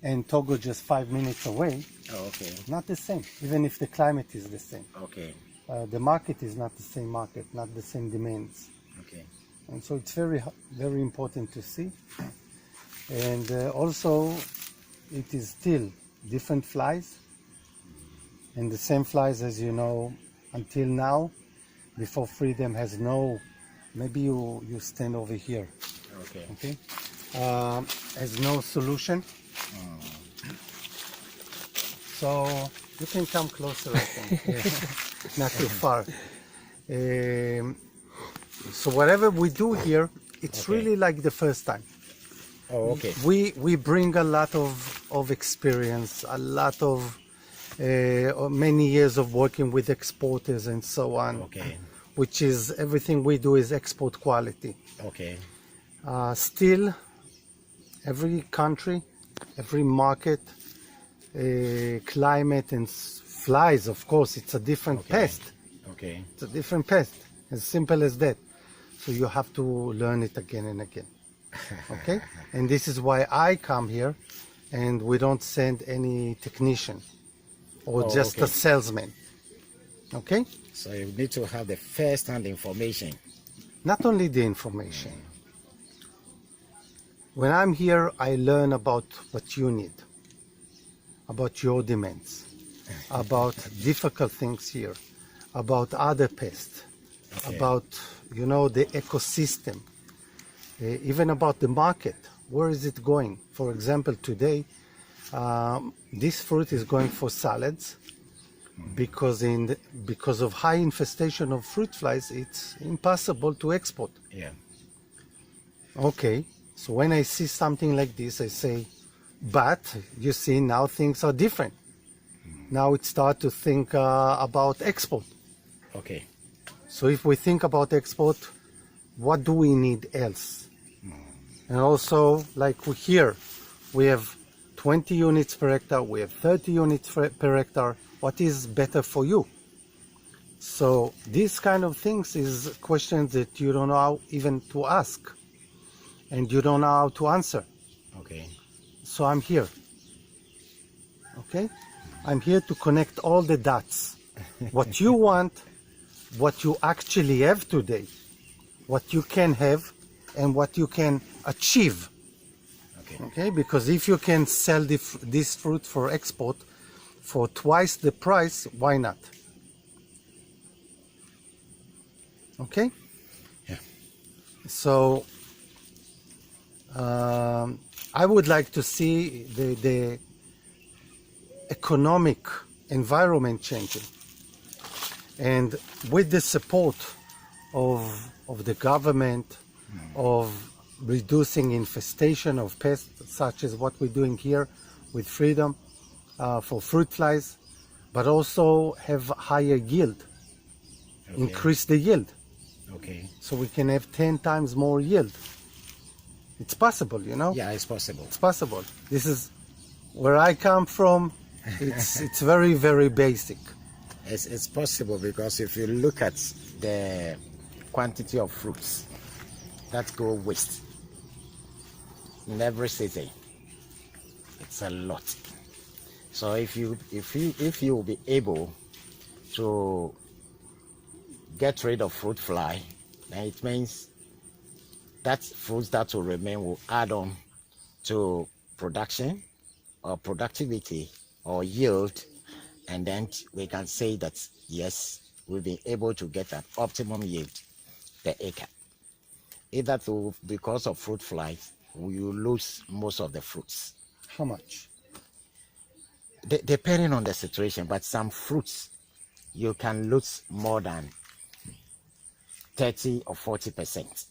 and Togo just 5 minutes away, Oh, okay. not the same, even if the climate is the same. Okay. The market is not the same market, not the same demands. Okay. And so it's very, very important to see. And also, it is still different flies, and the same flies, as you know, until now, before freedom, has no, maybe you stand over here, Okay. okay? Has no solution. So you can come closer, I think. Yeah. Not too far. So whatever we do here, it's Okay. really like the first time. Oh, okay. We bring a lot of experience, a lot of many years of working with exporters and so on. Okay. Which is everything we do is export quality. Okay. Still, every country, every market, climate and flies, of course, it's a different pest. Okay. It's a different pest, as simple as that. So you have to learn it again and again. Okay? And this is why I come here and we don't send any technician or just a salesman. Okay? So you need to have the first-hand information. Not only the information. When I'm here, I learn about what you need, about your demands, about difficult things here, about other pests, about, you know, the ecosystem, even about the market. Where is it going? For example, today, this fruit is going for salads because of high infestation of fruit flies, it's impossible to export. Yeah. Okay, so when I see something like this, I say, but you see, now things are different. Now it start to think about export. Okay. So if we think about export, what do we need else? And also, like here, we have 20 units per hectare, we have 30 units per hectare. What is better for you? So these kind of things is questions that you don't know how even to ask, and you don't know how to answer. Okay. So I'm here. Okay? I'm here to connect all the dots. What you want, what you actually have today, what you can have, and what you can achieve. Okay. Okay? Because if you can sell this fruit for export for twice the price, why not? Okay? Yeah. So I would like to see the economic environment changing, and with the support of the government, of reducing infestation of pests such as what we're doing here with Freedom for fruit flies, but also have higher yield, increase the yield, Okay. so we can have 10 times more yield. It's possible, you know? Yeah, it's possible. It's possible. This is where I come from. It's very, very basic. It's possible because if you look at the quantity of fruits that go waste in every city, it's a lot. So if you will be able to get rid of fruit fly, then it means that fruits that will remain will add on to production or productivity or yield, and then we can say that yes, we'll be able to get an optimum yield per acre. Either because of fruit flies, you lose most of the fruits. How much? Depending on the situation, but some fruits you can lose more than 30 or 40%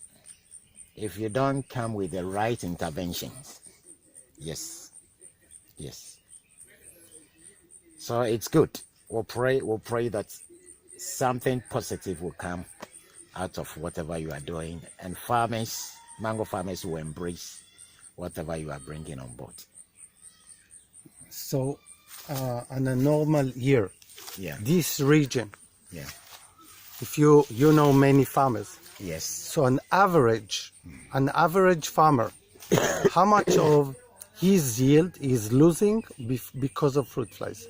if you don't come with the right interventions. Yes. So it's good. We'll pray that something positive will come out of whatever you are doing, and mango farmers will embrace whatever you are bringing on board. So on a normal year, this region, if you know many farmers, yes, so an average farmer, how much of his yield is losing because of fruit flies?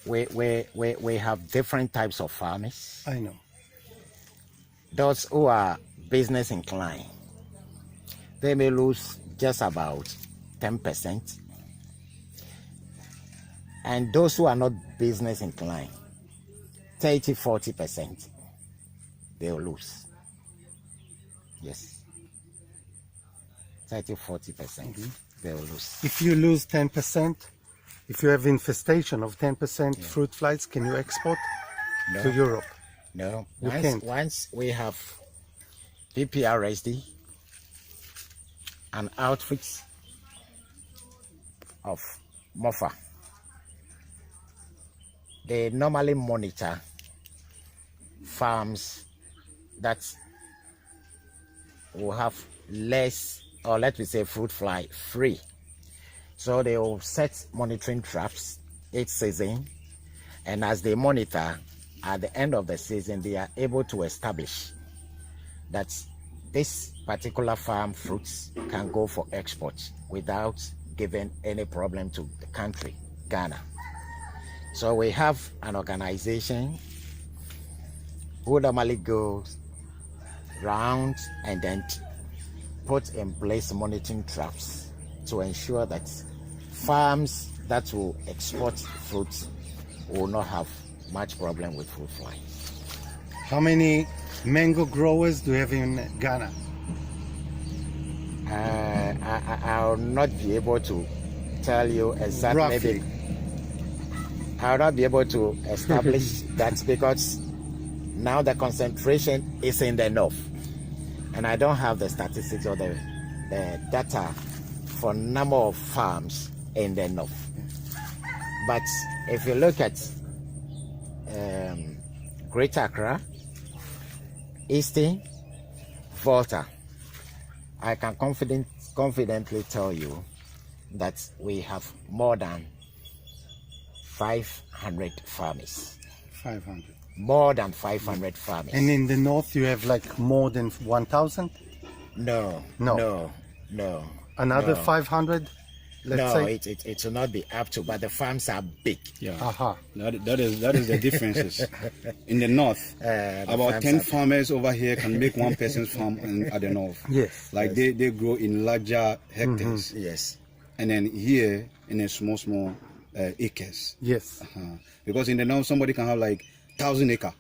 We have different types of farmers. I know. Those who are business inclined, they may lose just about 10%. And those who are not business inclined, 30-40%, they'll lose. Yes. 30-40%, they'll lose. If you lose 10%, if you have infestation of 10% fruit flies, can you export to Europe? No. You can't. Once we have PPRSD and outfits of MOFA, they normally monitor farms that will have less, or let me say fruit fly free. So they will set monitoring traps each season, and as they monitor, at the end of the season, they are able to establish that this particular farm fruits can go for export without giving any problem to the country, Ghana. So we have an organization who normally goes round and then put in place monitoring traps to ensure that farms that will export fruits will not have much problem with fruit fly. How many mango growers do you have in Ghana? I'll not be able to tell you exactly. Roughly. I'll not be able to establish that because now the concentration is in the north, and I don't have the statistics or the data for number of farms in the north. But if you look at Greater Accra, Eastern, Volta, I can confidently tell you that we have more than 500 farmers. 500. More than 500 farmers. And in the north you have like more than 1,000? No. Another No. 500? Let's say? It will not be up to, but the farms are big. Yeah, Aha. that is the differences. In the north, about farms 10 are- farmers over here can make one person's farm at the north. Yes. Like they grow in larger hectares, Yes. and then here in a small acres. Yes. Because in the north somebody can have like 1,000 acre,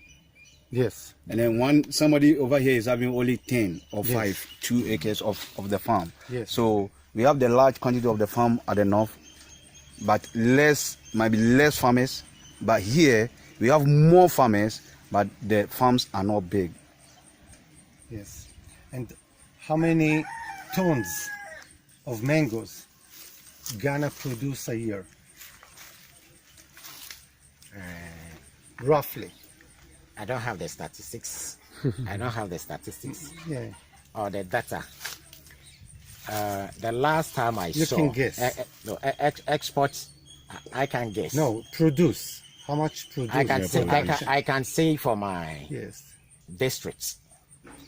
Yes. and then somebody over here is having only 10 or Yes. 5, 2 acres of the farm. Yes. So we have the large quantity of the farm at the north, but might be less farmers. But here we have more farmers, but the farms are not big. Yes. And how many tons of mangoes Ghana produce a year? Roughly. I don't have the statistics. I don't have the statistics Yeah. or the data. The last time I You saw can guess. exports, I can guess. No, produce. How much produce? I can see for my Yes. districts.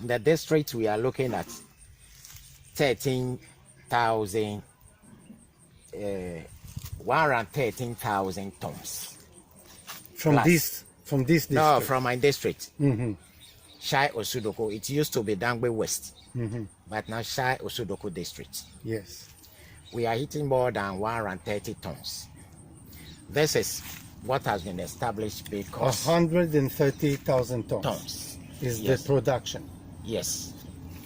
In the district we are looking at 13,000, 113,000 tons. From Plus. this district. No, from my district. Mm-hmm. Shai Osudoko. It used to be Dangbe West, Mm-hmm. but now Shai Osudoko district. Yes. We are hitting more than 130 tons. This is what has been established because 130,000 tons, tons. is Yes. the production Yes,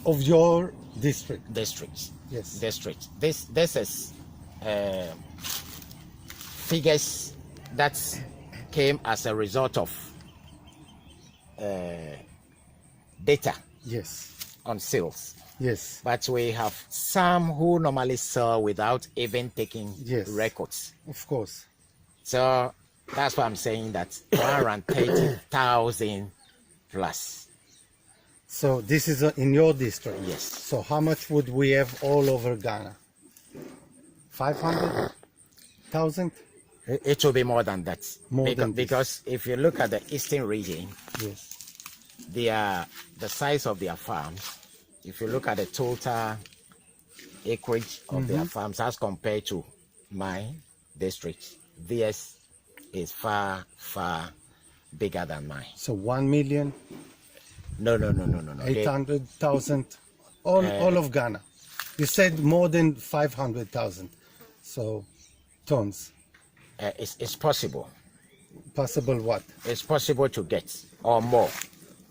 of your district. districts. Yes. District. This is figures that came as a result of data Yes. on sales. Yes. But we have some who normally sell without even taking Yes. records. Of course. So that's why I'm saying that 130,000 plus. So this is in your district. Yes. So how much would we have all over Ghana? 500,000? It will be more than that. More than this. Because if you look at the eastern region, Yes. the size of their farms, if you look at the total acreage of their farms as compared to my district. Theirs is far, far bigger than mine. So 1 million, No. 800,000, all of Ghana. You said more than 500,000. So tons. It's possible. Possible what? It's possible to get or more.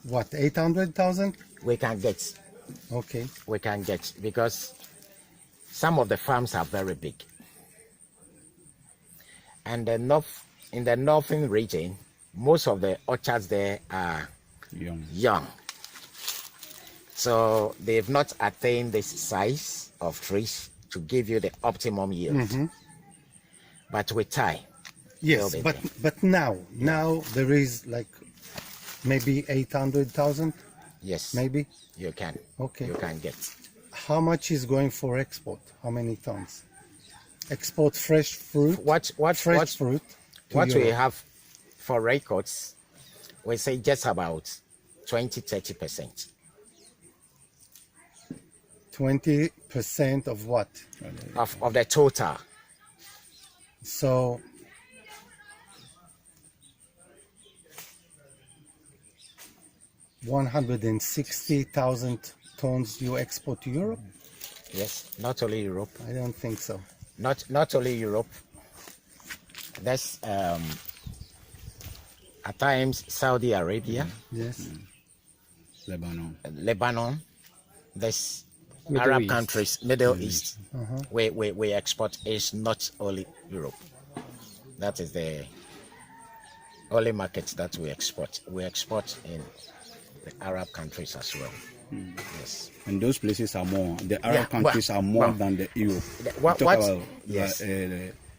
What, 800,000? We can get. Okay. We can get because some of the farms are very big. And in the northern region, most of the orchards there are young. So they've not attained this size of trees to give you the optimum yield. But with time. Yes, but now there is like maybe 800,000. Yes. Maybe. You can. Okay. You can get. How much is going for export? How many tons? Export fresh fruit. Fresh fruit. What we Europe. have for records, we say just about 20-30%. 20% of what? Of the total. So 160,000 tons you export to Europe? Yes, not only Europe. I don't think so. Not only Europe. That's at times Saudi Arabia, Yes. Lebanon. There's Middle Arab East. countries, Middle East. We export is not only Europe. That is the only market that we export. We export in the Arab countries as well. Yes. And those places are more. The Arab Yeah, countries are more well, than the Europe. what- Talk what- about yes.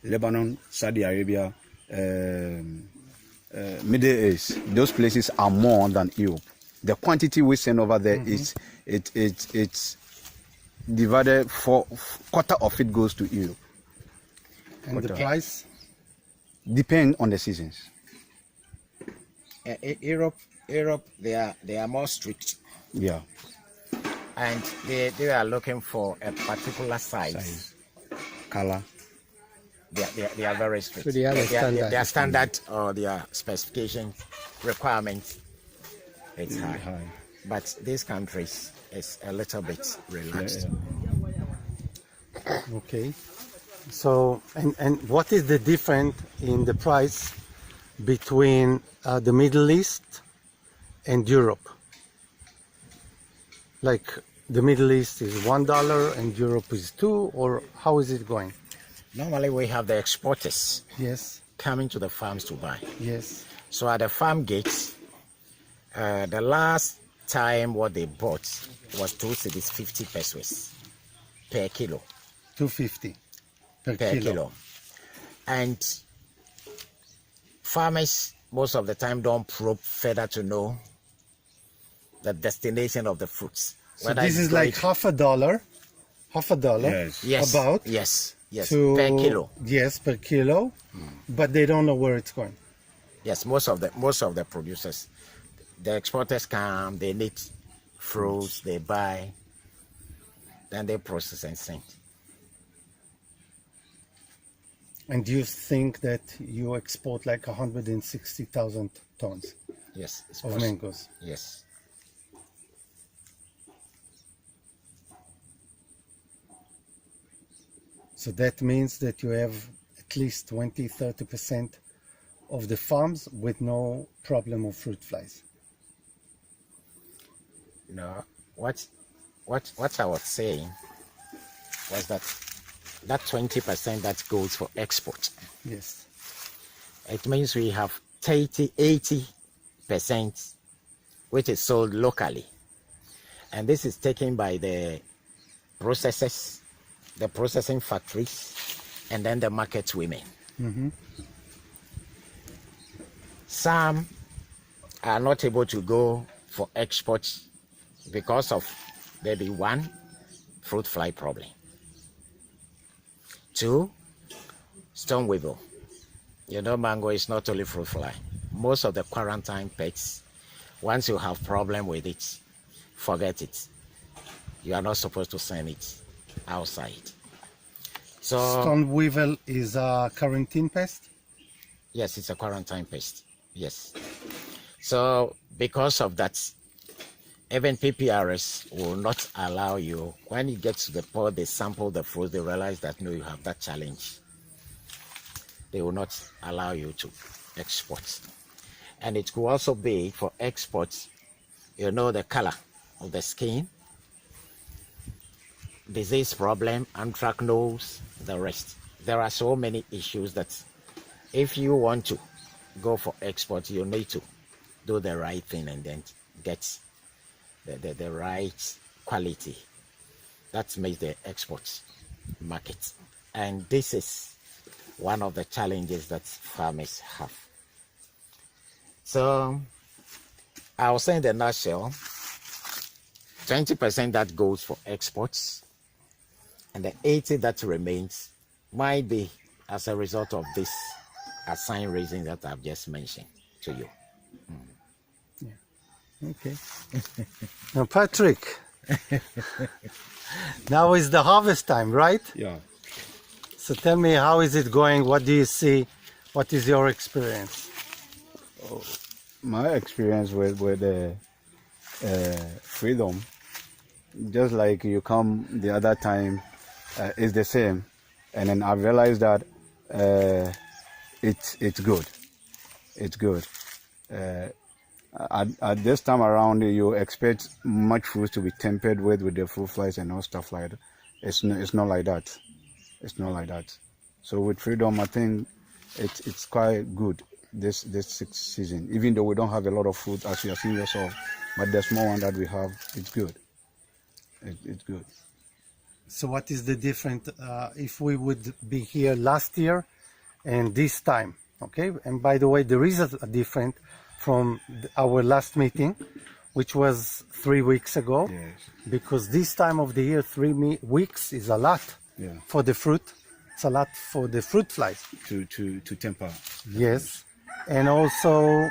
Lebanon, Saudi Arabia, Middle East. Those places are more than Europe. The quantity we send over there is it's divided for quarter of it goes to Europe. And the price? Depend on the seasons. Europe, they are more strict, Yeah. and they are looking for a particular size. Color. They are very strict. So they have a standard. Their standard or their specification requirements, it's high. But these countries is a little bit relaxed. Okay. So, and what is the difference in the price between the Middle East and Europe? Like the Middle East is $1 and Europe is $2, or how is it going? Normally we have the exporters Yes, coming to the farms to buy. yes. So at the farm gates, the last time what they bought was 2 cedis 50 pesos per kilo. 250 per Per kilo. kilo. And farmers most of the time don't probe further to know the destination of the fruits. So Whether this it's is like going- half a dollar. Yes. yes, about yes, to per kilo. Yes, per kilo, but they don't know where it's going. Yes, most of the producers, the exporters come, they need fruits, they buy, then they process and send. And do you think that you export like 160,000 tons Yes, it's of possible. mangoes? Yes. So that means that you have at least 20-30% of the farms with no problem of fruit flies. No, what I was saying was that 20% that goes for export. Yes. It means we have 80% which is sold locally. And this is taken by the processors, the processing factories, and then the market women. Some are not able to go for export because of maybe 1, fruit fly problem. 2, stone weevil. You know, mango is not only fruit fly. Most of the quarantine pets, once you have problem with it, forget it. You are not supposed to send it. outside. So Stone weevil is a quarantine pest? yes, it's a quarantine pest. Yes. So because of that, even PPRS will not allow you, when it gets to the port, they sample the fruit, they realize that no, you have that challenge. They will not allow you to export. And it could also be for exports, you know, the color of the skin, disease problem, anthracnose, the rest. There are so many issues that if you want to go for export, you need to do the right thing and then get the right quality. That makes the export market. And this is one of the challenges that farmers have. So I was saying in a nutshell, 20% that goes for exports, and the 80% that remains might be as a result of this assigned reason that I've just mentioned to you. Okay. Now, Patrick, now is the harvest time, right? Yeah. So tell me, how is it going? What do you see? What is your experience? My experience with freedom, just like you come the other time, is the same, and then I realized that it's good. It's good. At this time around, you expect much fruit to be tempered with the fruit flies and all stuff like that. It's not like that. It's not like that. So with freedom, I think it's quite good this season. Even though we don't have a lot of fruit, as you have seen yourself, but the small one that we have, it's good. It's good. So what is the difference if we would be here last year and this time? Okay, and by the way, there is a difference from our last meeting, which was 3 weeks ago. Yes. Because this time of the year, 3 weeks is a lot for the fruit. It's a lot for the fruit flies. To temper. Yes, and also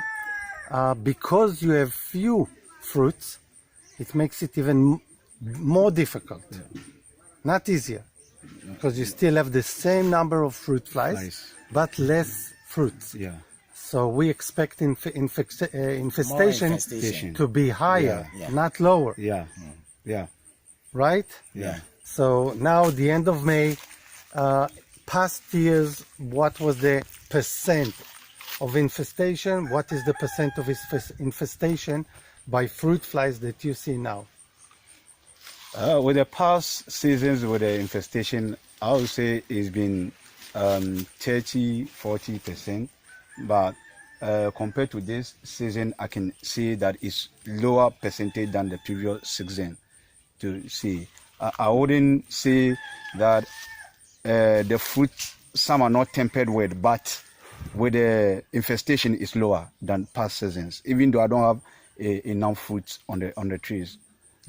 because you have few fruits, it makes it even more difficult. Not easier, because you still have the same number of fruit flies, Nice. but less fruits. Yeah. So we expect infestation to be higher, not lower, Yeah. Yeah. right? Yeah. So now the end of May, past years, what was the percent of infestation? What is the percent of infestation by fruit flies that you see now? With the past seasons with the infestation, I would say it's been 30-40%, but compared to this season, I can see that it's lower percentage than the previous season. To see, I wouldn't say that the fruit, some are not tempered with, but with the infestation is lower than past seasons, even though I don't have enough fruits on the trees.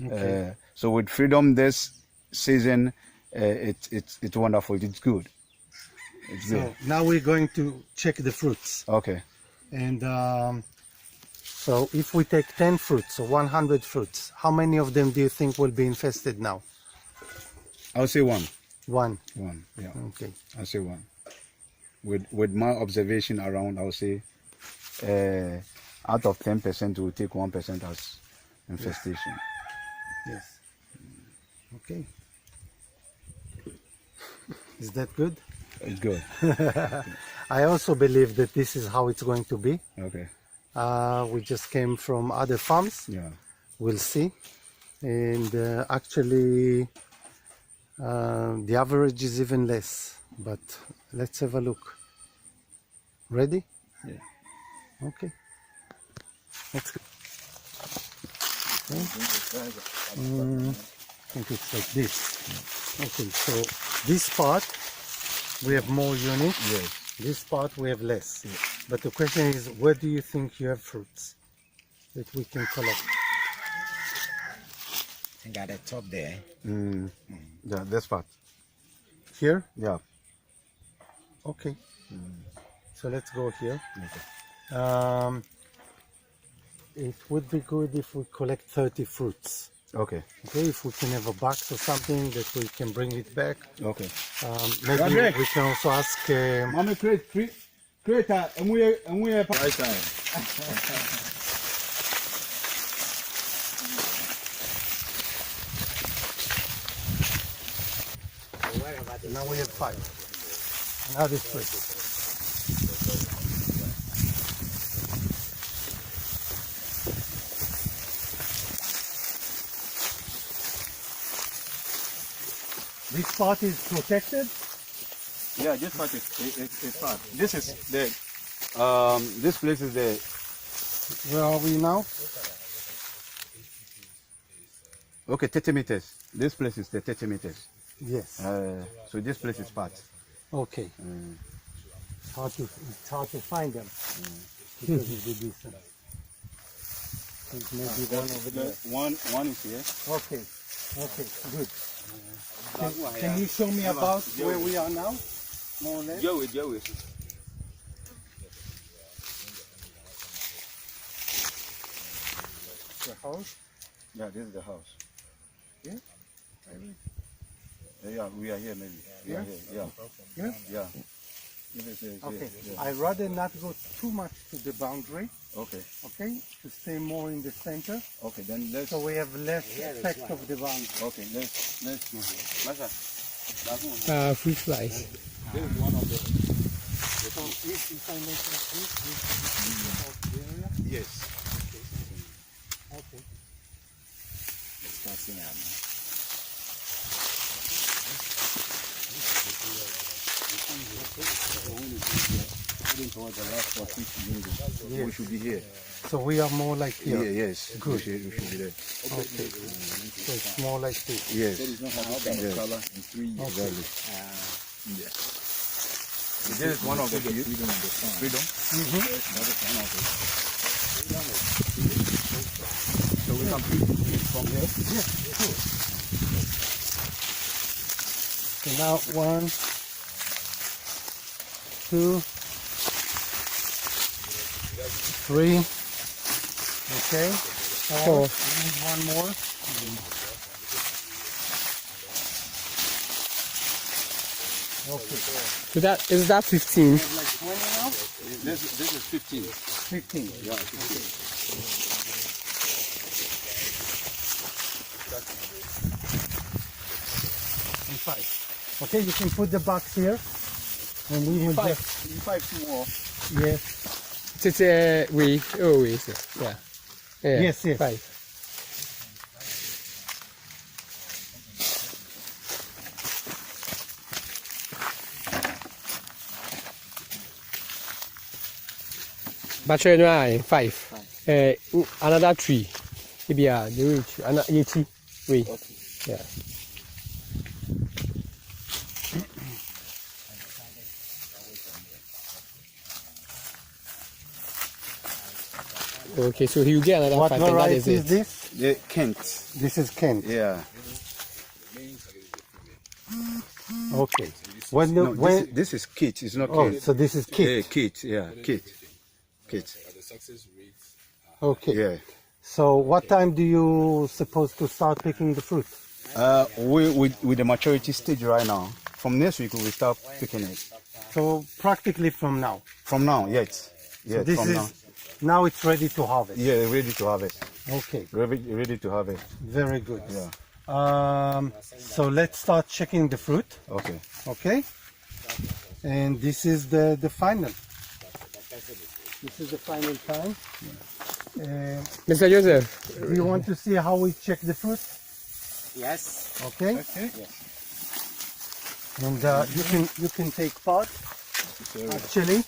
Okay. So with freedom this season, it's wonderful. It's good. It's good. So now we're going to check the fruits. Okay. And so if we take 10 fruits, so 100 fruits, how many of them do you think will be infested now? I'll say one. One. One. Yeah. Okay. I'll say one. With my observation around, I'll say out of 10%, we'll take 1% as infestation. Yes. Okay. Is that good? It's good. I also believe that this is how it's going to be. Okay. We just came from other farms. Yeah. We'll see. And actually, the average is even less. But let's have a look. Ready? Yeah. Okay. Let's go. I think it's like this. Okay, so this part we have more units. Yes. This part we have less. But the question is, where do you think you have fruits that we can collect? I got the top there. Yeah, this part. Here? Yeah. Okay. So let's go here. Okay. It would be good if we collect 30 fruits. Okay. Okay, if we can have a box or something that we can bring it back. Okay. Maybe Roderick. we can also ask. Mama, create and we Right time. Now we have 5. Now this 3. This part is protected. Yeah, this part is part. This is the this place is the Where are we now? okay 30 meters. This place is the 30 meters. Yes. So this place is part. Okay. It's hard to find them because of the distance. There's maybe one over there. One is here. Okay. Okay. Good. Can you show me about where we are now? More or less. Joey. The house. Yeah, this is the house. Yeah? Yeah, we are here maybe. We are here. Yeah. Yeah? Yeah. This is Okay. here. Yeah. I'd rather not go too much to the boundary. Okay. Okay. To stay more in the center, Okay. Then let's. so we have less effect of the boundary. Okay. Let's. Masa. Fruit flies. This is one of the. So if I make a this is the area. Yes. Okay. Let's start seeing them. Towards the last 40 minutes. Yes. We should be here. So we are more like here. Yeah, yes. Good. We should be there. Okay. So it's more like this. Yes. There is no color in 3 years. Exactly. Yeah. This is one of the views. Freedom of the sun. Freedom. That is one of it. So we can pick from here. Yes, sure. So now 1, 2, 3. Okay. 4. We need one more. Okay. So that is that 15. Like 20 now? This is 15. 15. Yeah, 15. And 5. Okay, you can put the box here. And we will just, 5 more. yes. It's we always yeah. Yes, yes. 5. Bachelor no I 5. Another 3. Maybe the reach another 80. Wait. Yeah. Okay, so he'll get another What 5 and that variety is is it. this? The Kent. This is Kent. Yeah. Okay. When No, when this is Kit. It's not oh, Kent. so this is Yeah, Kit. Kit. Yeah, Kit. Kit. Okay. Yeah. So what time do you supposed to start picking the fruit? We with the maturity stage right now. From next week we will start picking it. So practically from now. From now, yes. So Yeah, this from is now. now it's ready to harvest. Yeah, ready to harvest. Okay. Ready to harvest. Very good. Yeah. So let's start checking the fruit. Okay. Okay. And this is the final. This is the final time. Mr. Joseph, Do you want to see how we check the fruit? Yes. Okay. Okay. And you can take part. Actually.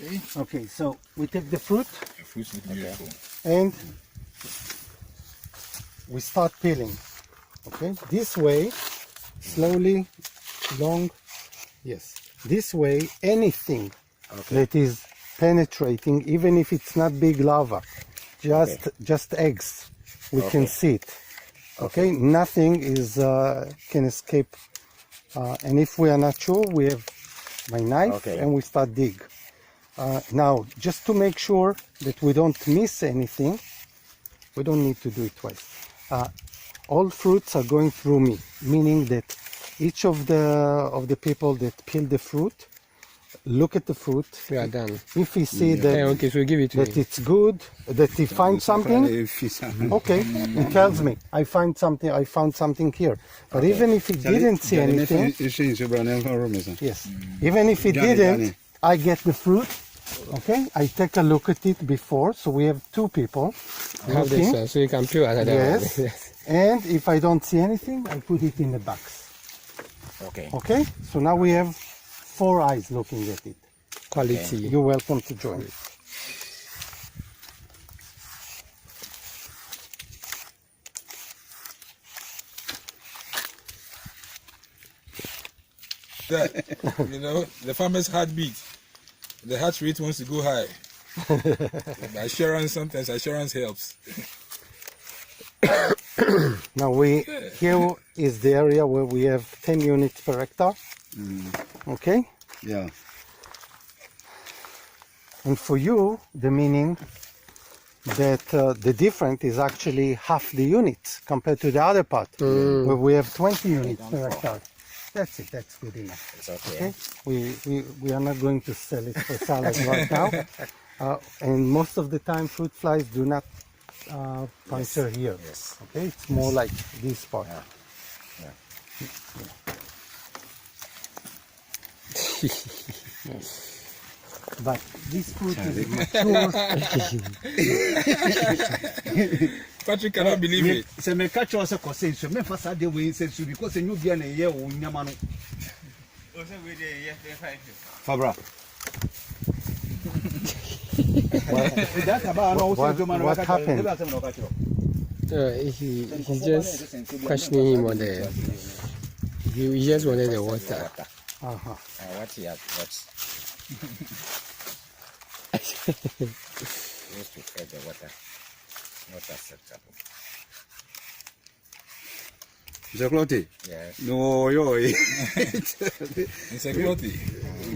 Okay. Okay. So we take the fruit Fruits look beautiful. and we start peeling. Okay. This way, slowly, long. Yes. This way, anything that is penetrating, even if it's not big lava, just eggs, we can see it. Okay. Nothing is can escape. And if we are not sure, we have my knife and we start dig. Now, just to make sure that we don't miss anything, we don't need to do it twice. all fruits are going through me, meaning that each of the people that peel the fruit look at the fruit. We are done. If he see that Okay, so give it to that me. it's good, that he finds something, okay, he tells me I found something here. But even if he didn't see anything, yes, even if he didn't, I get the fruit. Okay, I take a look at it before, so we have two people Have this looking. one, so you can peel another Yes. one. And if I don't see anything, I put it in the box. Okay. Okay, so now we have 4 eyes looking at it. Quality. You're welcome to join. That, you know, the farmer's heartbeat. The heart rate wants to go high. Assurance, sometimes assurance helps. Now here is the area where we have 10 units per hectare. Okay, Yeah. and for you, the meaning that the difference is actually half the units compared to the other part, where we have 20 units per hectare. That's it. That's good enough. It's okay. Okay, we are not going to sell it for salad right now, and most of the time fruit flies do not puncture here. Yes. Okay, it's more like this part. But this fruit is mature. Patrick cannot believe it. Sɛ meka kyerɛ wo sɛ kɔsɛ nsuo memfa saa deɛ wei nsɛ nsuo because ɛnyɛ obia na ɛyɛ wo nyama no fabra What happened? He's just questioning him on the. He just wanted the water. Uh-huh. What he had, what? Used to get the water. Not acceptable. Zakloti? Yes. No, yo. Insecurity.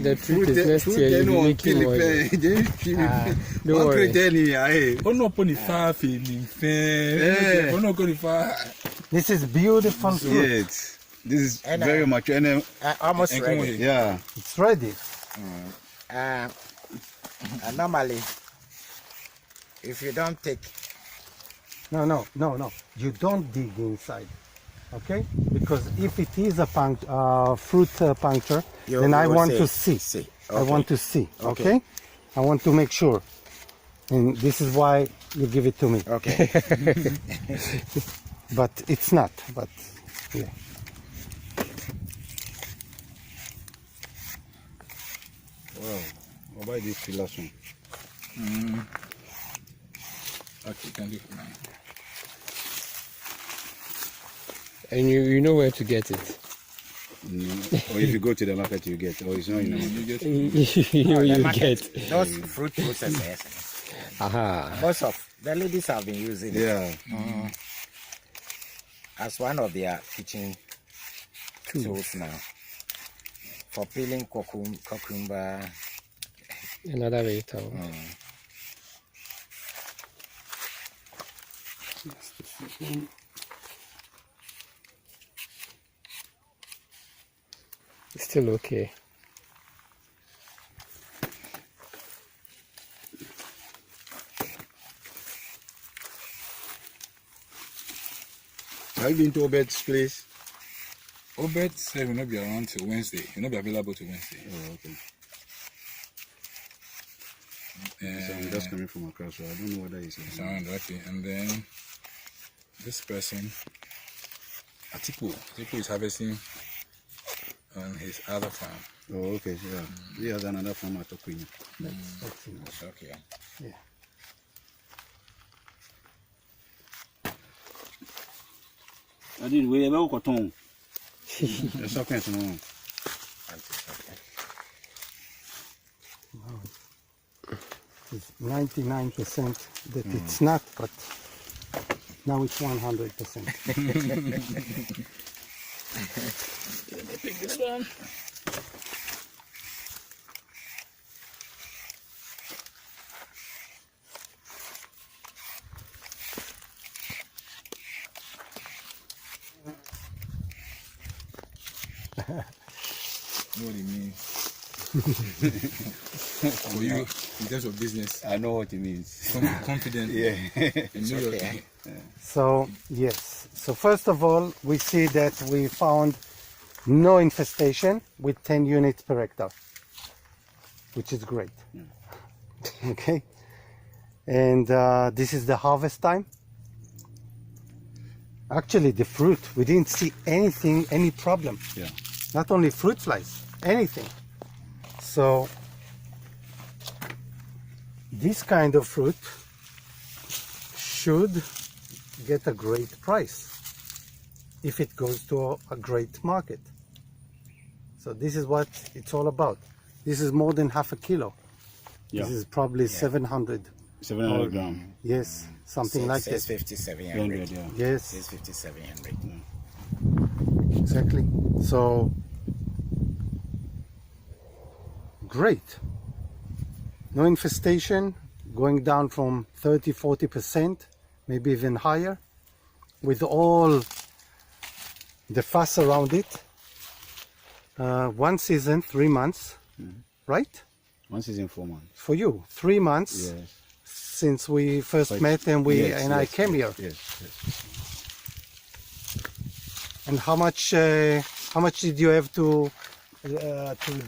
The truth is next year you'll be making more. Don't worry. Oh no, pony far, feeling fair. Oh no, go far. This is beautiful fruit. Yes. This is And, very much. And, Almost and ready. yeah. It's ready. Normally, if you don't take, No. You don't dig inside. Okay? Because if it is a fruit puncture, You- then you I will want see. to see. See. I Okay. want to see. Okay. Okay? I want to make sure. And this is why you give it to me. okay. But it's not. But yeah. Wow. What about this last one? Okay, thank you for now. And you know where to get it. Or if you go to the market, you get. Or it's not in the market. You get you get. Those fruit processors, Aha. most of the ladies have been using it Yeah. as one of their kitchen tools now for peeling cucumber. Another vegetable. Still okay. Have you been to Obed's place? Obed said will not be around till Wednesday. Will not be available till Wednesday. Oh, okay. So I'm just coming from across, so I don't know whether he's Around, okay. And then this person, Atiku is harvesting on his other farm. Oh, okay, yeah. He has another farm at Okunya. That's enough. Okay. Yeah. I didn't wait about cotton. It's okay, no. It's 99% that it's not, but now it's 100%. Take this one. what it means. For you, in terms of business, I know what it means. confident. Yeah. And know your So yes, so first of all, we see that we found no infestation with 10 units per hectare, which is great. Okay, and this is the harvest time. Actually, the fruit, we didn't see anything, any problem. Yeah. Not only fruit flies, anything. So this kind of fruit should get a great price if it goes to a great market. So this is what it's all about. This is more than half a kilo. Yeah. This is probably 700. 700 grams. Yes, something like that. 650, 700. 300, yeah. Yes, 650, 700. exactly. So great. No infestation, going down from 30-40%, maybe even higher, with all the fuss around it. One season, 3 months, right? One season, 4 months. For you, 3 months Yes. since we first But- met and yes, I yes, came yes, here. Yes, yes. And how much did you have to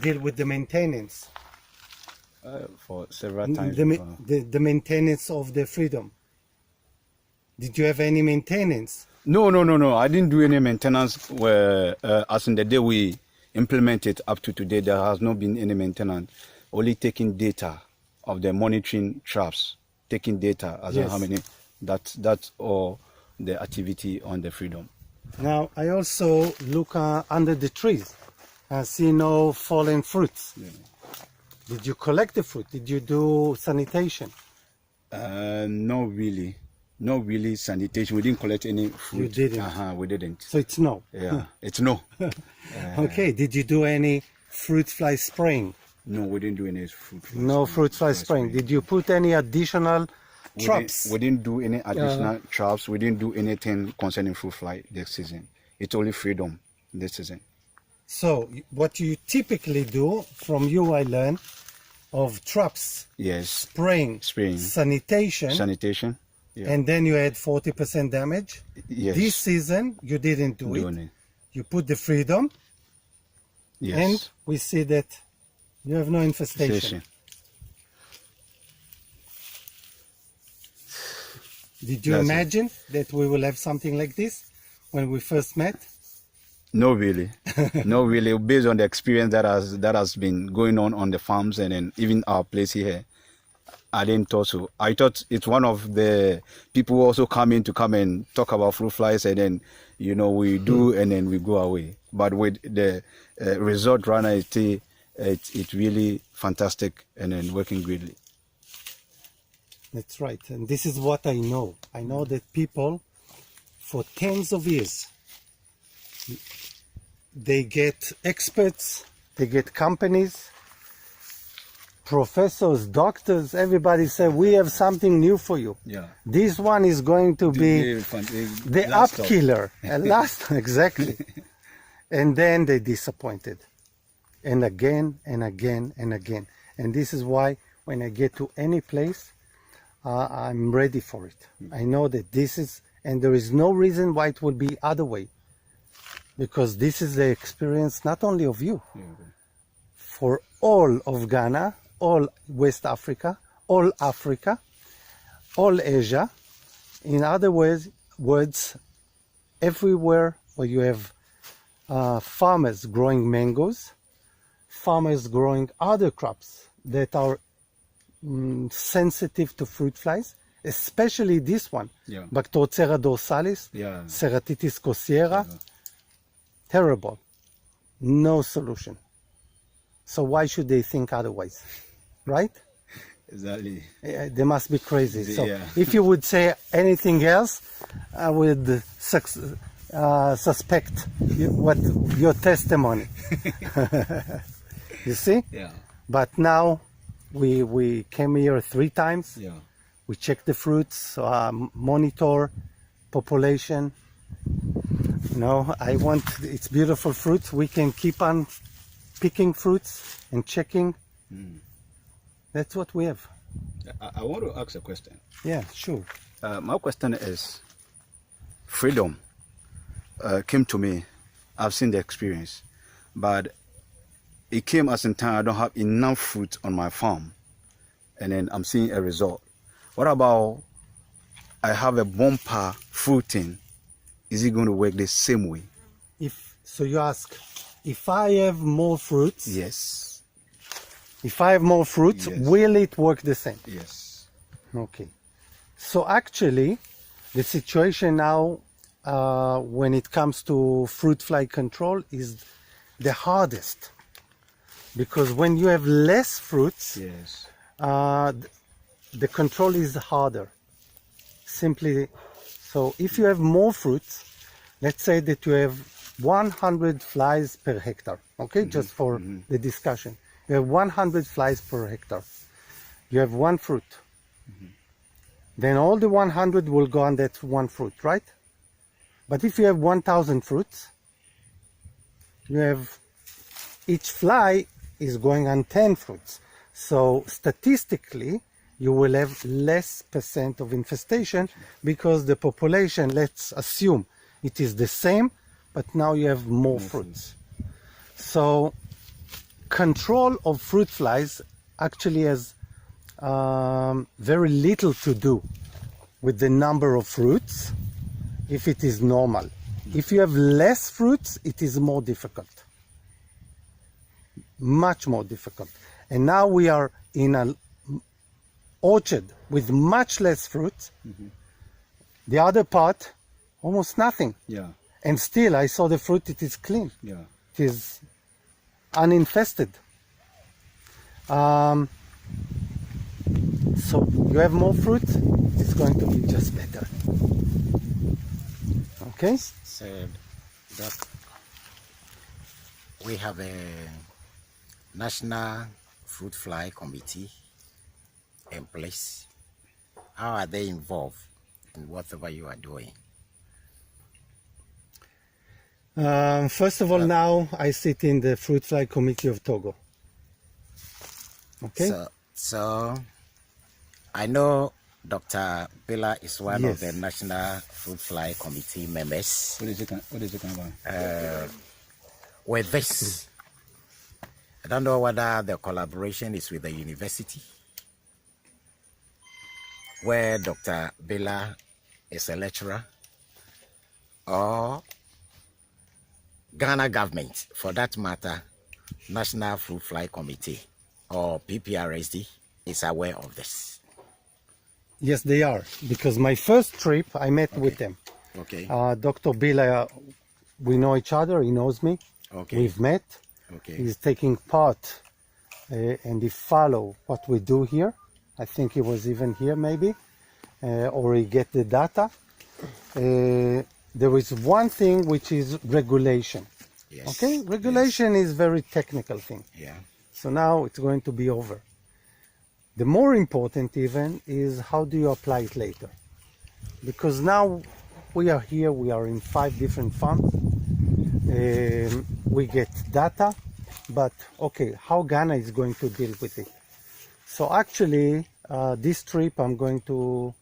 deal with the maintenance? For several times. The maintenance of the freedom. Did you have any maintenance? No. I didn't do any maintenance. Where, as in the day we implement it up to today, there has not been any maintenance. Only taking data of the monitoring traps, taking data as in Yes. how many. That's all the activity on the freedom. Now I also look under the trees. I see no fallen fruits. Yeah. Did you collect the fruit? Did you do sanitation? Not really. Not really sanitation. We didn't collect any fruit. You didn't? We didn't. So it's no. Yeah, it's no. Okay. Did you do any fruit fly spraying? No, we didn't do any fruit. No fruit fly spraying. Did you put any additional traps? We didn't do any additional traps. We didn't do anything concerning fruit fly this season. It's only freedom this season. So what you typically do, from you I learned, of traps, Yes. spraying, sanitation, Yeah. and then you had 40% damage. Yes. This season you didn't do Doing it. it. You put the freedom, Yes. and we see that you have no infestation. Did you That's it. imagine that we will have something like this when we first met? No, really. No, really. Based on the experience that has been going on the farms and then even our place here, I didn't thought so. I thought it's one of the people who also come and talk about fruit flies and then, we do and then we go away. But with the result right now, it's really fantastic and then working greatly. That's right. And this is what I know. I know that people, for tens of years, they get experts, they get companies, professors, doctors, everybody say, we have something new for you. Yeah. This one is going to be the up killer. And last, exactly. And then they disappointed. And again, and again, and again. And this is why when I get to any place, I'm ready for it. I know that this is, and there is no reason why it would be other way. Because this is the experience not only of you, for all of Ghana, all West Africa, all Asia. In other words, everywhere where you have farmers growing mangoes, farmers growing other crops that are sensitive to fruit flies, especially this one, Bactocera dorsalis, Ceratitis cociera. Terrible. No solution. So why should they think otherwise? Right? Exactly. They must be crazy. So Yeah. if you would say anything else, I would suspect your testimony. You see? Yeah. But now we came here 3 times. Yeah. We check the fruits, monitor population. No, I want it's beautiful fruits. We can keep on picking fruits and checking. That's what we have. I want to ask a question. Yeah, sure. My question is, freedom came to me. I've seen the experience, but it came as in time I don't have enough fruit on my farm, and then I'm seeing a result. What about I have a bumper fruiting? Is it going to work the same way? If so, you ask, if I have more fruits, Yes. if I have more fruits, Yes. will it work the same? Yes. Okay. So actually, the situation now, when it comes to fruit fly control, is the hardest, because when you have less fruits, Yes. the control is harder. Simply, so if you have more fruits, let's say that you have 100 flies per hectare, okay, just for the discussion. You have 100 flies per hectare. You have one fruit. Then all the 100 will go on that one fruit, right? But if you have 1,000 fruits, you have each fly is going on 10 fruits. So statistically, you will have less % of infestation because the population, let's assume it is the same, but now you have more fruits. So control of fruit flies actually has very little to do with the number of fruits if it is normal. If you have less fruits, it is more difficult. Much more difficult. And now we are in an orchard with much less fruits. The other part, almost nothing. Yeah. And still, I saw the fruit, it is clean. Yeah. It is uninfested. So you have more fruit, it's going to be just better. Okay? So, Doc, we have a National Fruit Fly Committee in place. How are they involved in whatever you are doing? First of all, now I sit in the Fruit Fly Committee of Togo. Okay? So I know Dr. Billa is one of Yes. the National Fruit Fly Committee members. What is it about? With this, I don't know whether the collaboration is with the university, where Dr. Billa is a lecturer, or Ghana government, for that matter, National Fruit Fly Committee, or PPRSD, is aware of this. Yes, they are. Because my first trip, I met with them. Okay. Dr. Bila, we know each other, he knows me. Okay. We've met. Okay. He's taking part and he follow what we do here. I think he was even here maybe, or he get the data. There is one thing which is regulation. Yes. Okay, regulation is very technical thing. Yeah. So now it's going to be over. The more important even is how do you apply it later? Because now we are here, we are in 5 different farms. We get data, but okay, how Ghana is going to deal with it? So actually, this trip I'm going to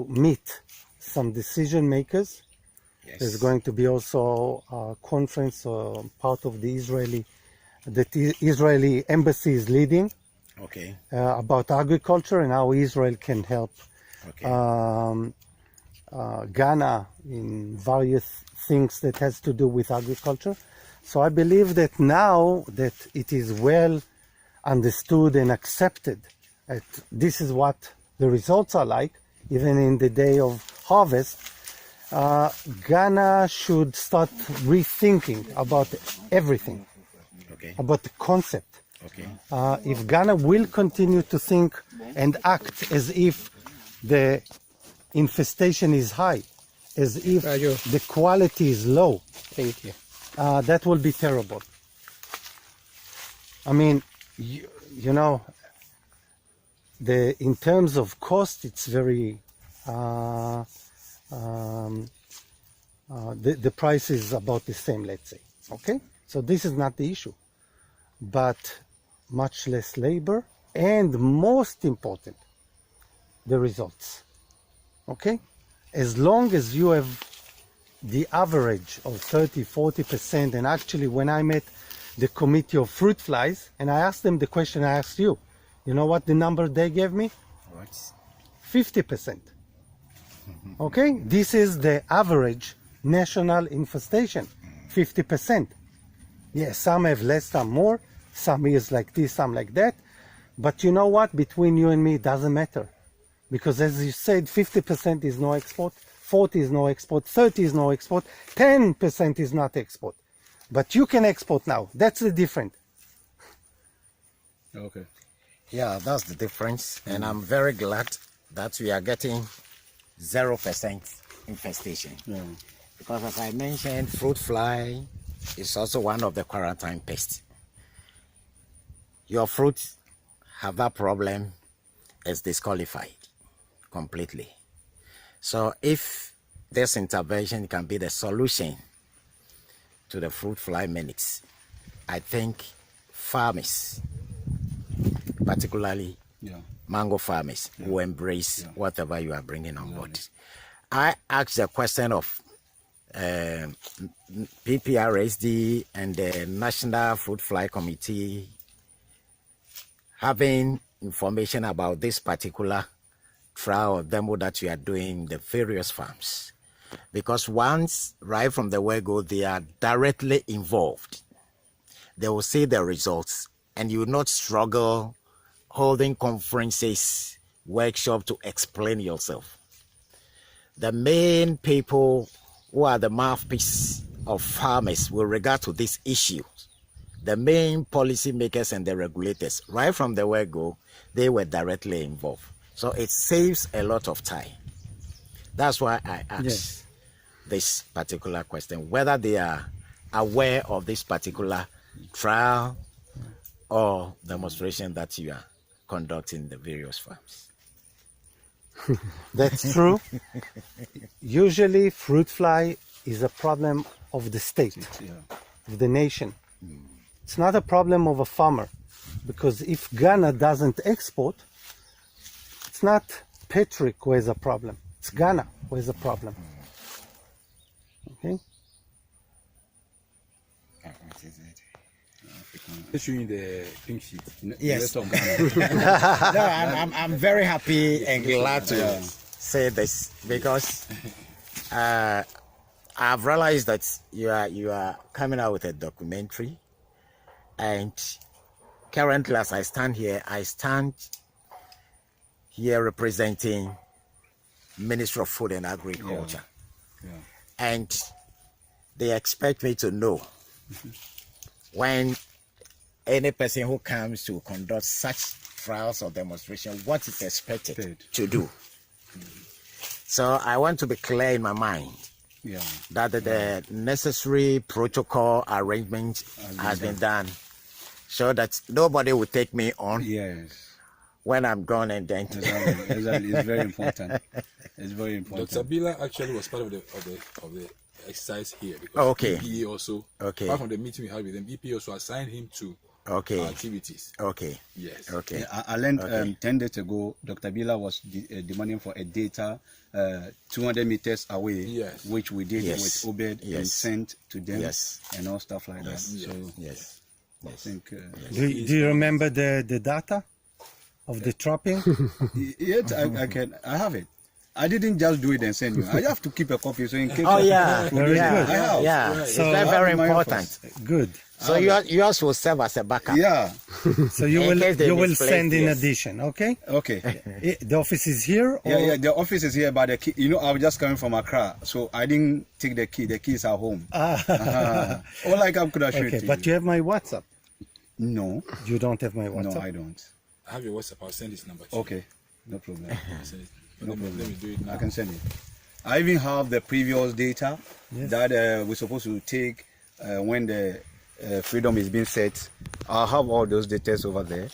meet some decision makers. Yes. There's going to be also a conference, part of the Israeli embassy is leading, Okay. about agriculture and how Israel can help Okay. Ghana in various things that has to do with agriculture. So I believe that now that it is well understood and accepted that this is what the results are like, even in the day of harvest, Ghana should start rethinking about everything, Okay. about the concept. Okay. If Ghana will continue to think and act as if the infestation is high, as if the quality is low, Thank you. that will be terrible. I mean, you know, in terms of cost, it's very the price is about the same, let's say. Okay, so this is not the issue, but much less labor, and most important, the results. Okay, as long as you have the average of 30-40%, and actually when I met the committee of fruit flies and I asked them the question I asked you, you know what the number they gave me? What? 50%. Okay, this is the average national infestation, 50%. Yes, some have less, some more, some is like this, some like that. But you know what? Between you and me, it doesn't matter. Because as you said, 50% is no export, 40 is no export, 30 is no export, 10% is not export. But you can export now. That's the difference. Okay. Yeah, that's the difference. And I'm very glad that we are getting 0% infestation. Yeah. Because as I mentioned, fruit fly is also one of the quarantine pests. Your fruit have that problem, is disqualified completely. So if this intervention can be the solution to the fruit fly menace, I think farmers, particularly mango farmers, will embrace whatever you are bringing on board. I asked the question of PPRSD and the National Fruit Fly Committee having information about this particular trial or demo that you are doing in the various farms. Because once, right from the word-go, they are directly involved. They will see the results, and you will not struggle holding conferences, workshops to explain yourself. The main people who are the mouthpiece of farmers with regard to this issue, the main policy makers and the regulators, right from the word-go, they were directly involved. So it saves a lot of time. That's why I asked this particular question, whether they are aware of this particular trial or demonstration that you are conducting in the various farms. That's true. Usually fruit fly is a problem of the state, of the nation. It's not a problem of a farmer, because if Ghana doesn't export, it's not Patrick who has a problem. It's Ghana who has a problem. Okay? Showing the pink sheet. Yes. The rest of Ghana. No, I'm very happy and glad to say this, because I've realized that you are coming out with a documentary, and currently as I stand here representing Ministry of Food and Agriculture. And they expect me to know when any person who comes to conduct such trials or demonstration, what is expected to do. So I want to be clear in my mind that the necessary protocol arrangement has been done, so that nobody will take me on when I'm gone and then. Exactly. It's very important. It's very important. Dr. Bila actually was part of the exercise here, because BPA also, apart from the meeting we had with them, BPA also assigned him to activities. Yes. I learned 10 days ago, Dr. Bila was demanding for a data 200 meters away, which we did with Obed and sent to them and all stuff like that. So I think. Do you remember the data of the trapping? Yet I have it. I didn't just do it and send you. I have to keep a copy, so in case. Very good. So it's very important. Good. So yours will serve as a backup. So you will send in addition, okay? Okay. The office is here? Or? The office is here, but the key, I was just coming from Accra, so I didn't take the key. The key is at home. All I could have shown it to but you have my WhatsApp? No. You don't have my WhatsApp? No, I don't. I have your WhatsApp. I'll send this number to you. Okay, no problem. Let me do it now. I can send it. I even have the previous data that we're supposed to take when the freedom is being set. I'll have all those details over there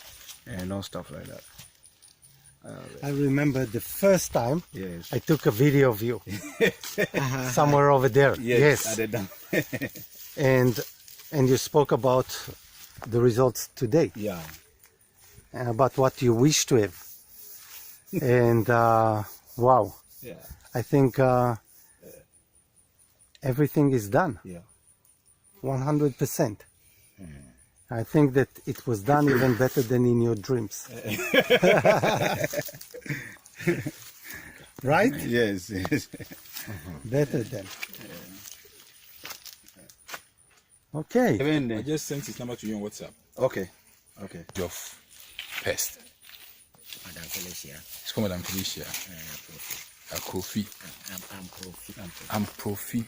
and all stuff like that. I remember the first time Yes. I took a video of you somewhere over there. Yes. At the dam. And you spoke about the results today, Yeah. about what you wish to have. And wow, Yeah. I think everything is done. Yeah. 100%. I think that it was done even better than in your dreams. Right? Yes. Yes. Better than. Okay. I just sent his number to you on WhatsApp. Okay. Okay. Of pest. Madam Felicia. It's called Madam Felicia. Kofi. I'm Profi.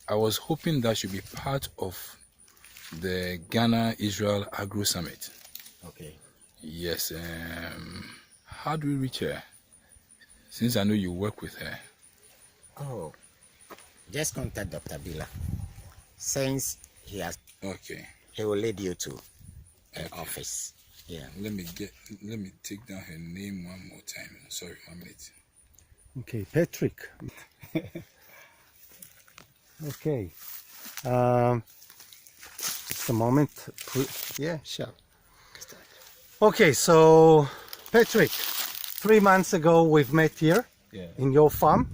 I was hoping that should be part of the Ghana-Israel Agro Summit. Okay. Yes. How do we reach her? Since I know you work with her. Oh, just contact Dr. Bila. Since Okay. he will lead you to the office. Yeah. Let me take down her name one more time. Sorry, 1 minute. Okay, Patrick. Okay. Just a moment. Yeah, sure. Okay, so Patrick, 3 months ago we've met here in your farm,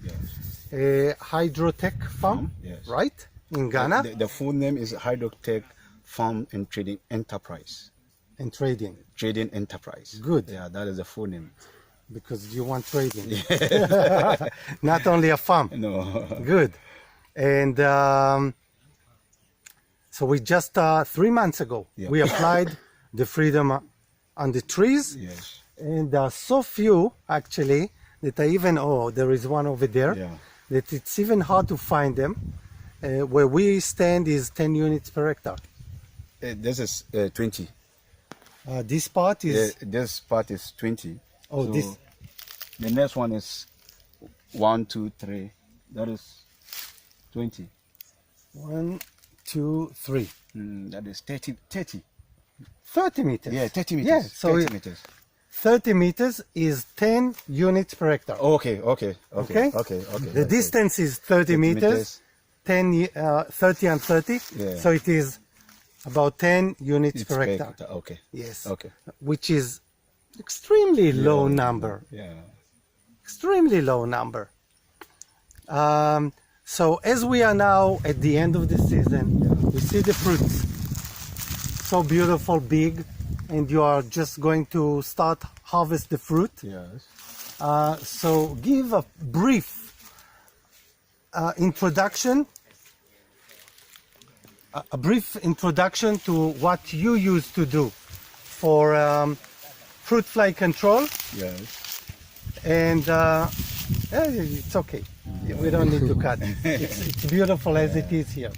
Hydrotech farm, right? In Ghana. The full name is Hydrotech Farm and Trading Enterprise. And trading. Trading Enterprise. Good. Yeah, that is the full name. Because you want trading. Not only a farm. No. Good. And so we just 3 months ago, we applied the freedom on the trees. Yes. And there are so few actually that I even, there is one over there, that it's even hard to find them. Where we stand is 10 units per hectare. This is 20. This part is... this part is 20. Oh, so this... The next one is 1, 2, 3. That is 20. 1, 2, 3. That is 30. 30 meters. Yeah, 30 meters. Yeah, so 30 meters. 30 meters is 10 units per hectare. Okay. The distance is 30 meters. 30 and 30. Yeah. So it is about 10 units per hectare. Okay. Yes. Okay. Which is extremely low number. Yeah. Extremely low number. So as we are now at the end of the season, we see the fruits. So beautiful, big, and you are just going to start harvest the fruit. Yes. So give a brief introduction to what you used to do for fruit fly control. Yes. And it's okay. We don't need to cut. It's beautiful as it is here.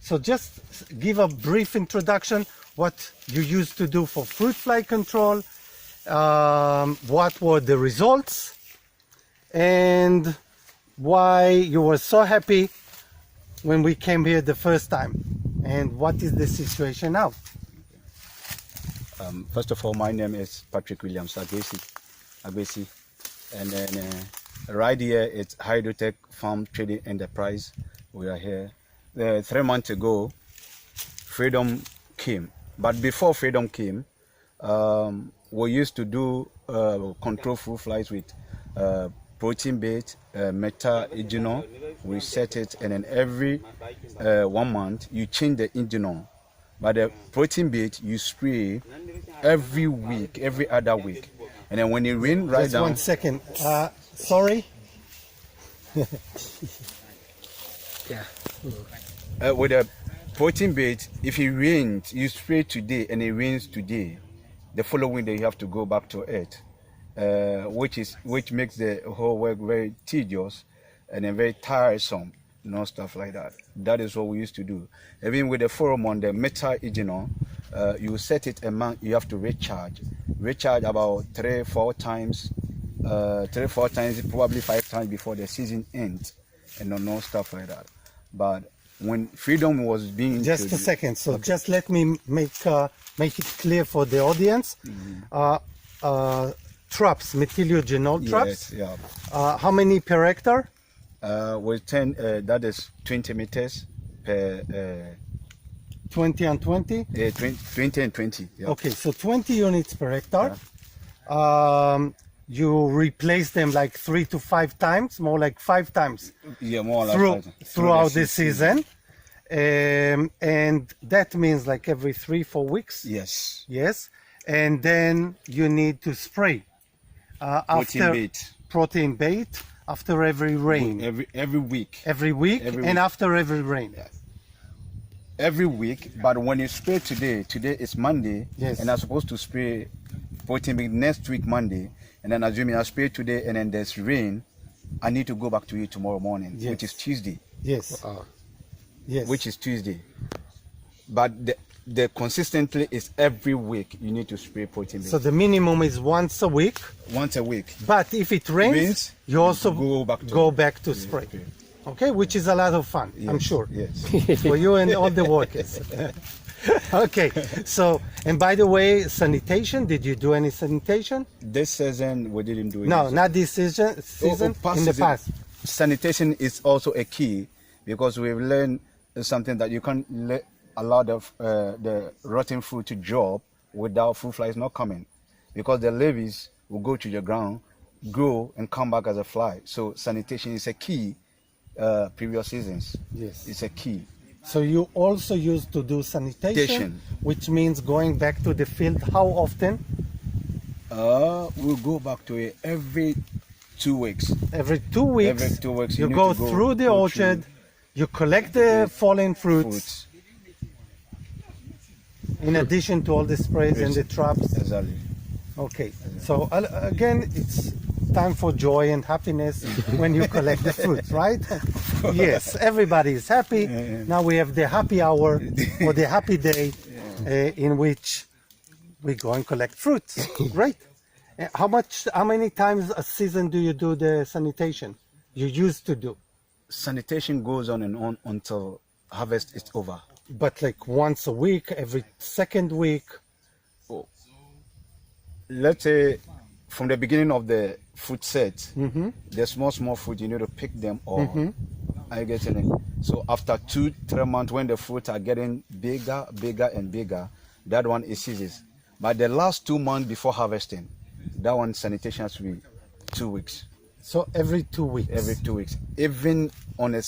So just give a brief introduction what you used to do for fruit fly control, what were the results, and why you were so happy when we came here the first time, and what is the situation now. First of all, my name is Patrick Williams Agbesi, and then right here it's Hydrotech Farm Trading Enterprise. We are here. 3 months ago, Freedom came, but before Freedom came, we used to do control fruit flies with protein bait, metal ignor. We set it, and then every 1 month you change the ignor. But the protein bait you spray every week, every other week, and then when it rains right Just down. 1 second. Sorry. With a protein bait, if it rains, you spray today and it rains today, the following day you have to go back to it, which makes the whole work very tedious and then very tiresome, stuff like that. That is what we used to do. Even with the pheromone, the metal ignor, you set it a month, you have to recharge about 3-4 times, probably 5 times before the season ends, and stuff like that. But when Freedom was being Just a introduced- second. So just let me make it clear for the audience. Traps, methylogenol traps. Yes, yeah. How many per hectare? With 10, that is 20 meters per 20 and 20. 20 and 20. Yeah. Okay, so 20 units per hectare. You replace them like 3 to 5 times, more like 5 times Yeah, more or less. throughout the season. And that means like every 3-4 weeks. Yes. Yes. And then you need to spray after protein bait after every rain. Every week. Every week Every and week. after every rain. Every week, but when you spray today is Monday, Yes. and I'm supposed to spray protein bait next week Monday, and then assuming I spray today and then there's rain, I need to go back to it tomorrow morning, Yes. which is Tuesday. Yes. Yes. Which is Tuesday. But the consistently is every week you need to spray protein bait. So the minimum is once a week. Once a week. But if it rains, Rains, you also go back to- spray. Okay, which is a lot of fun, I'm Yes, sure. Yes. For you and all the workers. Okay, so, and by the way, sanitation, did you do any sanitation? This season we didn't do it. No, not this season, past in the season. past. Sanitation is also a key because we've learned something that you can't let a lot of the rotten fruit to drop without fruit flies not coming, because the leaves will go to the ground, grow and come back as a fly. So sanitation is a key. Previous seasons, Yes. it's a key. So you also used to do sanitation, Sanitation. which means going back to the field. How often? We'll go back to it every 2 weeks. Every 2 weeks. Every 2 weeks, You you need go to go- through the go orchard, through you collect the fallen fruits, Fruits. in addition to all the sprays and the traps. Exactly. Okay, so again, it's time for joy and happiness when you collect the fruits, right? Yes, everybody is happy. Now we have the happy hour or the happy day in which we go and collect fruits. Great. How many times a season do you do the sanitation? You used to do, Sanitation goes on and on until harvest is over. but like once a week, every second week. Let's say from the beginning of the fruit set, the small fruit, you need to pick them all. Are you getting it? So after 2-3 months, when the fruits are getting bigger and bigger, that one is ceases. But the last 2 months before harvesting, that one sanitation has to be 2 weeks. So every 2 weeks. Every 2 weeks. Even on a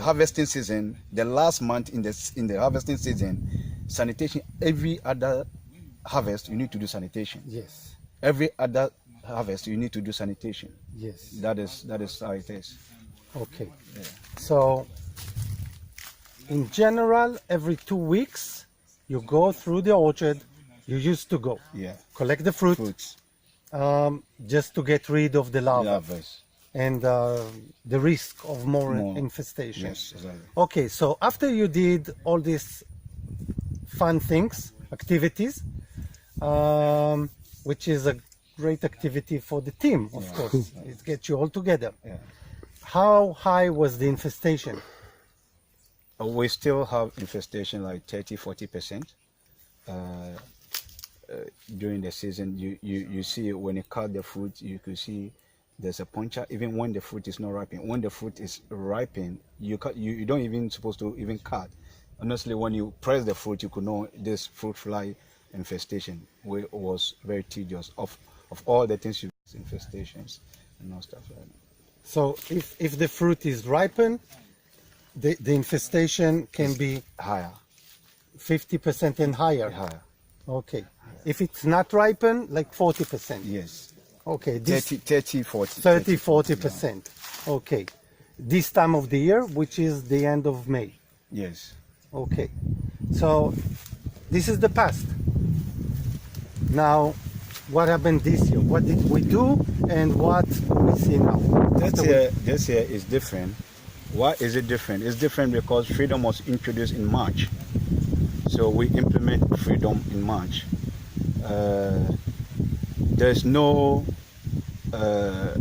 harvesting season, the last month in the harvesting season, sanitation. Every other harvest, you need to do sanitation. Yes. Every other harvest, you need to do sanitation. Yes. That is how it is. Okay. So, in general, every 2 weeks, you go through the orchard. You used to go Yeah. collect the fruit, Fruits. just to get rid of the larvae Harvest. and the risk of more More. infestation. Yes, exactly. Okay, so after you did all these fun things, activities, which is a great activity for the team, of course, it gets you all together. Yeah. How high was the infestation? We still have infestation like 30-40%. During the season, you see when you cut the fruit, you could see there's a puncture even when the fruit is not ripened. When the fruit is ripened, you don't even supposed to even cut. Honestly, when you press the fruit, you could know this fruit fly infestation was very tedious. Of all the things, infestations and all stuff like that. So if the fruit is ripened, the infestation can be Higher. 50% and higher. Higher. Okay. If it's not ripened, like 40%. Yes. Okay. This 30, 40. 40%. Okay. This time of the year, which is the end of May. Yes. Okay. So this is the past. Now, what happened this year? What did we do and what we see now? This year is different. Why is it different? It's different because Freedom was introduced in March. So we implement Freedom in March. There's no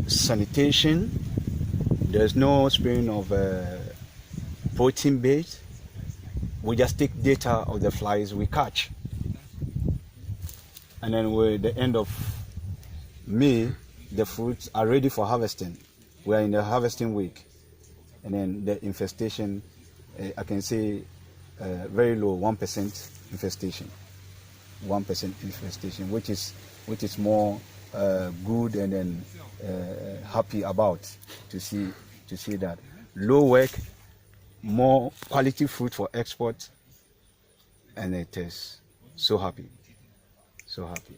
sanitation. There's no spraying of protein bait. we just take data of the flies we catch. And then with the end of May, the fruits are ready for harvesting. We are in the harvesting week. And then the infestation, I can say very low, 1% infestation. 1% infestation, which is more good and then happy about to see that. Low work, more quality fruit for export, and it is so happy. So happy.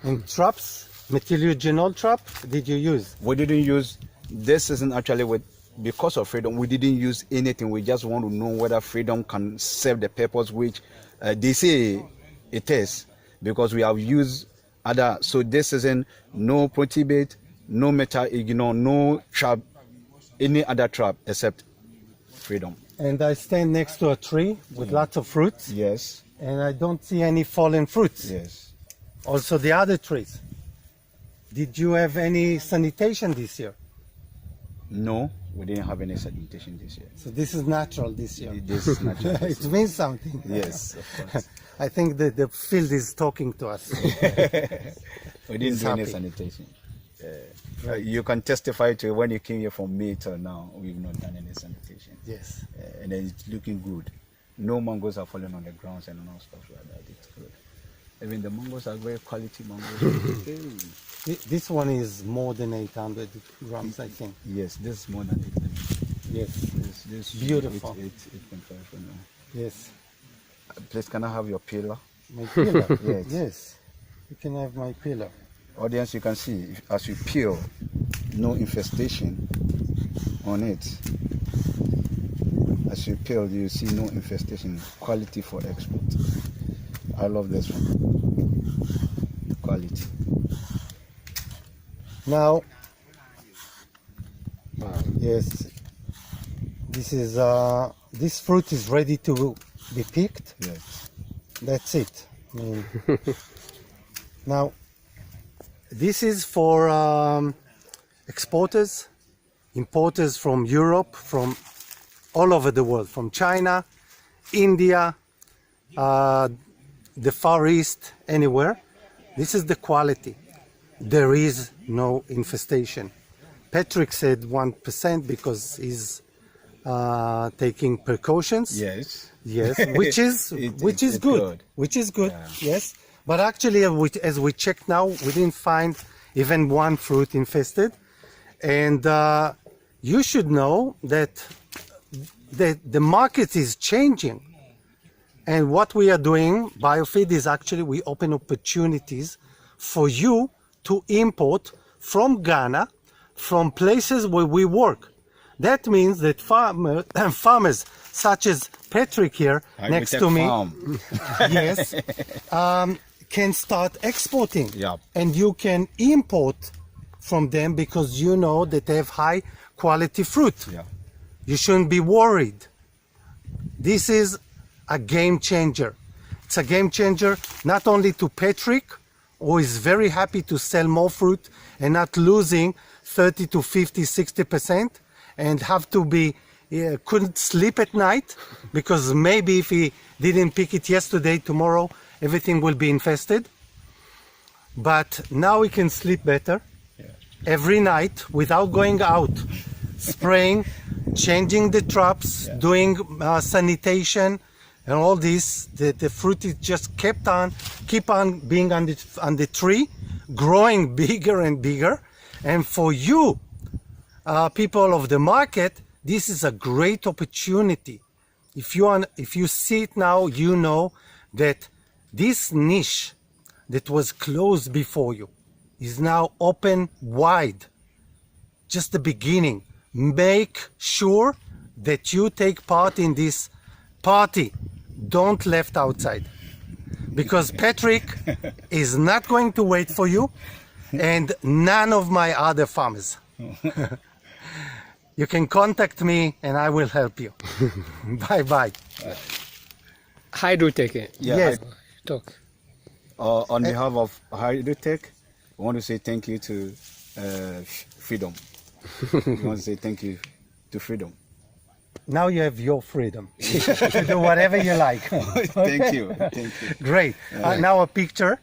And traps, metiliogenol trap, did you use? We didn't use, this isn't actually because of Freedom, we didn't use anything. We just want to know whether Freedom can serve the purpose which they say it is, because we have used other. So this isn't no protibate, no metal, no trap, any other trap except Freedom. And I stand next to a tree with lots of fruits. Yes. And I don't see any fallen fruits. Yes. Also the other trees. Did you have any sanitation this year? No, we didn't have any sanitation this year. So this is natural this year. This is natural. It means something. Yes, of course. I think that the field is talking to us. We didn't do any happy. sanitation. You can testify to when you came here from May till now, we've not done any sanitation. Yes. And then it's looking good. No mangoes are falling on the grounds and all stuff like that. It's good. Even the mangoes are very quality mangoes. This one is more than 800 grams, I think. Yes, this is more than 800. Yes. This Beautiful. 8.5 for now. Yes. Please, can I have your peeler? My pillar. Yes. Yes. You can have my pillar. Audience, you can see as you peel, no infestation on it. As you peel, you see no infestation. Quality for export. I love this one. Quality. Now, yes, this is this fruit is ready to be picked. Yes. That's it. I mean, now, this is for exporters, importers from Europe, from all over the world, from China, India, the Far East, anywhere. This is the quality. There is no infestation. Patrick said 1% because he's taking precautions. Yes. Yes, which is it's good. good. Which is good. Yes, but actually, as we check now, we didn't find even one fruit infested, and you should know that the market is changing, and what we are doing, Biofeed, is actually we open opportunities for you to import from Ghana, from places where we work. That means that farmers such as Patrick here next to me, yes, can start exporting. Yeah. And you can import from them because you know that they have high quality fruit. Yeah. You shouldn't be worried. This is a game changer. It's a game changer not only to Patrick, who is very happy to sell more fruit and not losing 30 to 50, 60%, and have to be, couldn't sleep at night because maybe if he didn't pick it yesterday, tomorrow everything will be infested. But now he can sleep better every night without going out, spraying, changing the traps, doing sanitation, and all this. The fruit is just keep on being on the tree, growing bigger and bigger. And for you, people of the market, this is a great opportunity. If you see it now, you know that this niche that was closed before you is now open wide. Just the beginning. Make sure that you take part in this party. Don't left outside, because Patrick is not going to wait for you, and none of my other farmers. You can contact me and I will help you. Bye bye. Hydrotech. Yes. Talk. On behalf of Hydrotech, I want to say thank you to Freedom. I want to say thank you to Freedom. now you have your freedom to do whatever you like. Thank you. Thank you. Great. Now a picture.